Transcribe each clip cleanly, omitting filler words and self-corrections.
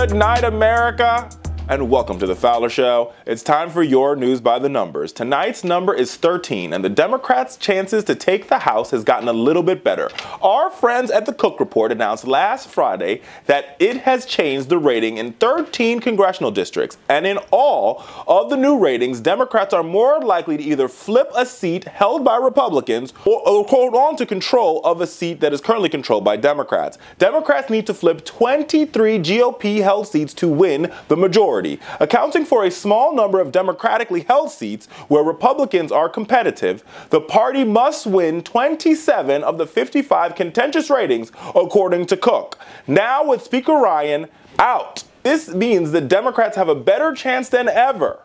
Good night, America, and welcome to the Fowler Show. It's time for your news by the numbers. Tonight's number is 13, and the Democrats' chances to take the House has gotten a little bit better. Our friends at the Cooke Report announced last Friday that it has changed the rating in 13 congressional districts, and in all of the new ratings, Democrats are more likely to either flip a seat held by Republicans or hold on to control of a seat that is currently controlled by Democrats. Democrats need to flip 23 GOP-held seats to win the majority, accounting for a small number of democratically held seats where Republicans are competitive. The party must win 27 of the 55 contentious ratings, according to Cooke. Now, with Speaker Ryan out, this means the Democrats have a better chance than ever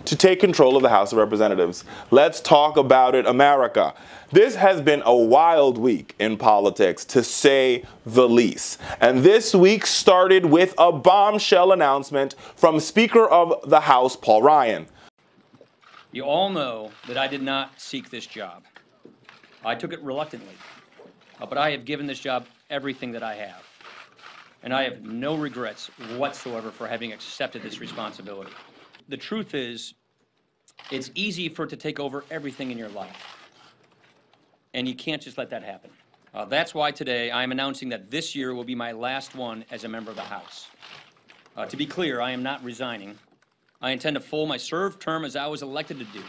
to take control of the House of Representatives. Let's talk about it, America. This has been a wild week in politics, to say the least. And this week started with a bombshell announcement from Speaker of the House, Paul Ryan. You all know that I did not seek this job. I took it reluctantly, but I have given this job everything that I have. And I have no regrets whatsoever for having accepted this responsibility. The truth is, it's easy for it to take over everything in your life. And you can't just let that happen. That's why today I am announcing that this year will be my last one as a member of the House. To be clear, I am not resigning. I intend to full my served term as I was elected to do.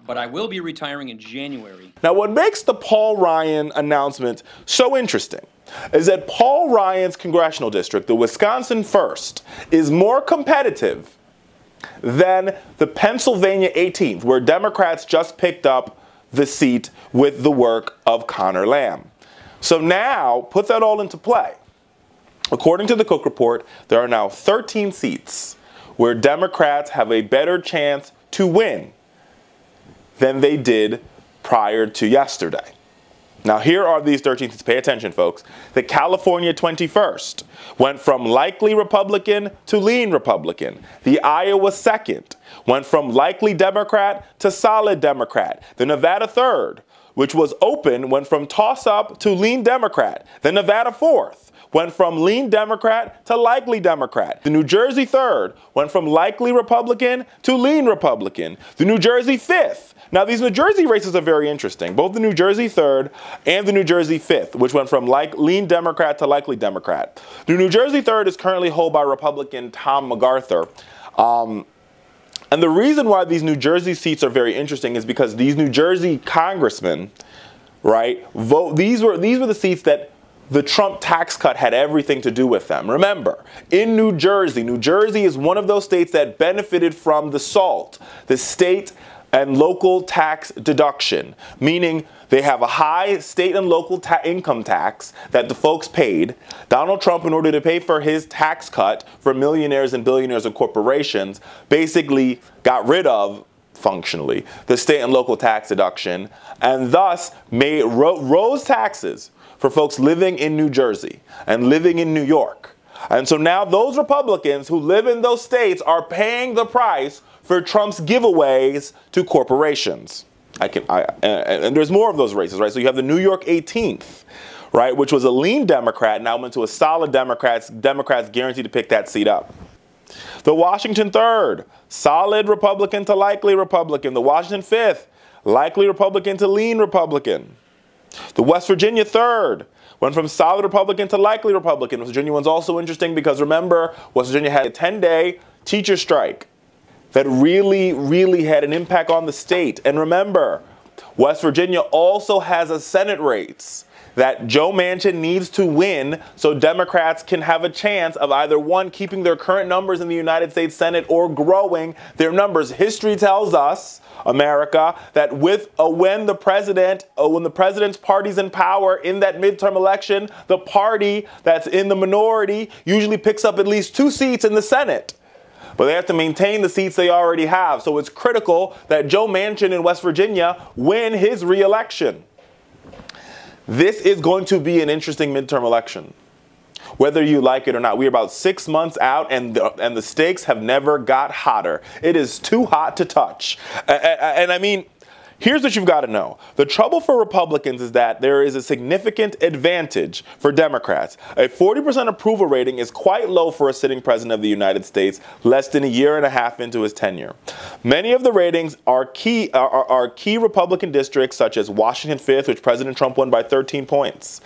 But I will be retiring in January. Now, what makes the Paul Ryan announcement so interesting is that Paul Ryan's congressional district, the Wisconsin 1st, is more competitive than the Pennsylvania 18th, where Democrats just picked up the seat with the work of Connor Lamb. So now, put that all into play. According to the Cooke Report, there are now 13 seats where Democrats have a better chance to win than they did prior to yesterday. Now, here are these 13 seats. Pay attention, folks. The California 21st went from likely Republican to lean Republican. The Iowa 2nd went from likely Democrat to solid Democrat. The Nevada 3rd, which was open, went from toss-up to lean Democrat. The Nevada 4th went from lean Democrat to likely Democrat. The New Jersey 3rd went from likely Republican to lean Republican. The New Jersey 5th. Now, these New Jersey races are very interesting. Both the New Jersey 3rd and the New Jersey 5th, which went from lean Democrat to likely Democrat. The New Jersey 3rd is currently held by Republican Tom MacArthur. And the reason why these New Jersey seats are very interesting is because these New Jersey congressmen, right, these were the seats that the Trump tax cut had everything to do with them. Remember, in New Jersey is one of those states that benefited from the SALT, the state and local tax deduction, meaning they have a high state and local income tax that the folks paid. Donald Trump, in order to pay for his tax cut for millionaires and billionaires and corporations, basically got rid of, functionally, the state and local tax deduction, and thus rose taxes for folks living in New Jersey and living in New York. And so now those Republicans who live in those states are paying the price for Trump's giveaways to corporations. And there's more of those races, right? So you have the New York 18th, right, which was a lean Democrat, now went to a solid Democrats guaranteed to pick that seat up. The Washington 3rd, solid Republican to likely Republican. The Washington 5th, likely Republican to lean Republican. The West Virginia 3rd went from solid Republican to likely Republican. West Virginia one's also interesting because, remember, West Virginia had a 10-day teacher strike that really had an impact on the state. And remember, West Virginia also has a Senate race that Joe Manchin needs to win so Democrats can have a chance of either, one, keeping their current numbers in the United States Senate or growing their numbers. History tells us, America, that when the president's party's in power in that midterm election, the party that's in the minority usually picks up at least 2 seats in the Senate. But they have to maintain the seats they already have. So it's critical that Joe Manchin in West Virginia win his re-election. This is going to be an interesting midterm election, whether you like it or not. We're about 6 months out, and the stakes have never got hotter. It is too hot to touch. And I mean, Here's what you've got to know. The trouble for Republicans is that there is a significant advantage for Democrats. A 40% approval rating is quite low for a sitting president of the United States, less than a year and a half into his tenure. Many of the ratings are key Republican districts, such as Washington 5th, which President Trump won by 13 points.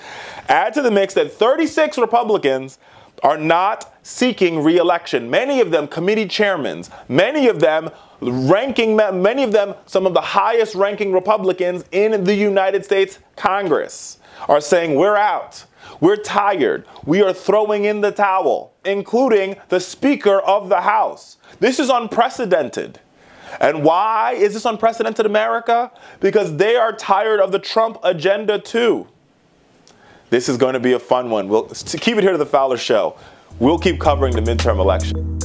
Add to the mix that 36 Republicans are not seeking re-election. Many of them committee chairmen, many of them some of the highest ranking Republicans in the United States Congress are saying, we're out, we're tired, we are throwing in the towel, including the Speaker of the House. This is unprecedented. And why is this unprecedented, America? Because they are tired of the Trump agenda too. This is going to be a fun one. We'll keep it here to the Fowler Show. We'll keep covering the midterm election.